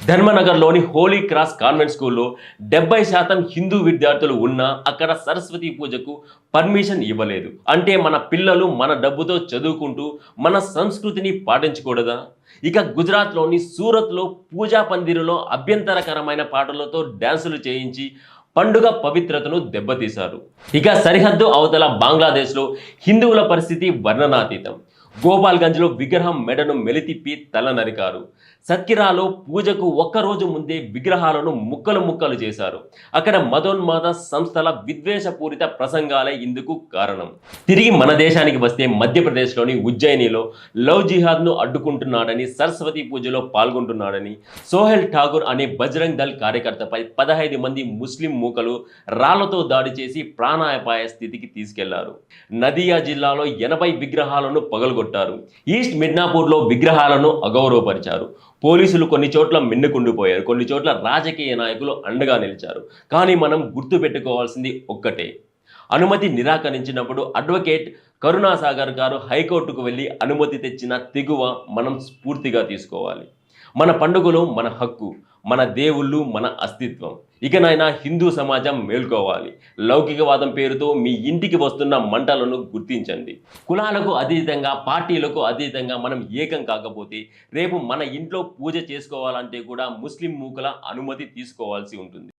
ధర్మనగర్లోని Holi cross convent స్కూల్లో 70% హిందూ విద్యార్థులు ఉన్నా అక్కడ సరస్వతి పూజకు పర్మిషన్ ఇవ్వలేదు. అంటే మన పిల్లలు మన డబ్బుతో చదువుకుంటూ మన సంస్కృతిని పాటించకూడదా? ఇక గుజరాత్లోని సూరత్లో పూజా పందిరిలో అభ్యంతరకరమైన పాటలతో డ్యాన్సులు చేయించి పండుగ పవిత్రతను దెబ్బతీశారు. ఇక సరిహద్దు అవతల బంగ్లాదేశ్లో హిందువుల పరిస్థితి వర్ణనాతీతం. గోపాల్గంజ్లో విగ్రహం మెడను మెలితిప్పి తల నరికారు. సత్కిరాలో పూజకు ఒక్కరోజు ముందే విగ్రహాలను ముక్కలు ముక్కలు చేశారు. అక్కడ మతోన్మాద సంస్థల విద్వేషపూరిత ప్రసంగాలే ఇందుకు కారణం. తిరిగి మన దేశానికి వస్తే మధ్యప్రదేశ్లోని ఉజ్జయినిలో లవ్ జిహాద్ను అడ్డుకుంటున్నాడని, సరస్వతి పూజలో పాల్గొంటున్నాడని సోహెల్ ఠాగూర్ అనే బజరంగ్ దళ్ కార్యకర్తపై 15 మంది ముస్లిం మూకలు రాళ్లతో దాడి చేసి ప్రాణాపాయ స్థితికి తీసుకెళ్లారు. నదియా జిల్లాలో 80 విగ్రహాలను పగలగొట్టారు. ఈస్ట్ మిడ్నాపూర్లో విగ్రహాలను అగౌరవపరిచారు. పోలీసులు కొన్ని చోట్ల మిన్నుకుండిపోయారు, కొన్ని చోట్ల రాజకీయ నాయకులు అండగా నిలిచారు. కానీ మనం గుర్తుపెట్టుకోవాల్సింది ఒక్కటే, అనుమతి నిరాకరించినప్పుడు అడ్వకేట్ కరుణాసాగర్ గారు హైకోర్టుకు వెళ్ళి అనుమతి తెచ్చిన తెగువ మనం స్ఫూర్తిగా తీసుకోవాలి. మన పండుగలు మన హక్కు, మన దేవుళ్ళు మన అస్తిత్వం. ఇకనైనా హిందూ సమాజం మేల్కోవాలి. లౌకికవాదం పేరుతో మీ ఇంటికి వస్తున్న మంటలను గుర్తించండి. కులాలకు అతీతంగా, పార్టీలకు అతీతంగా మనం ఏకం కాకపోతే రేపు మన ఇంట్లో పూజ చేసుకోవాలంటే కూడా ముస్లిం మూకల అనుమతి తీసుకోవాల్సి ఉంటుంది.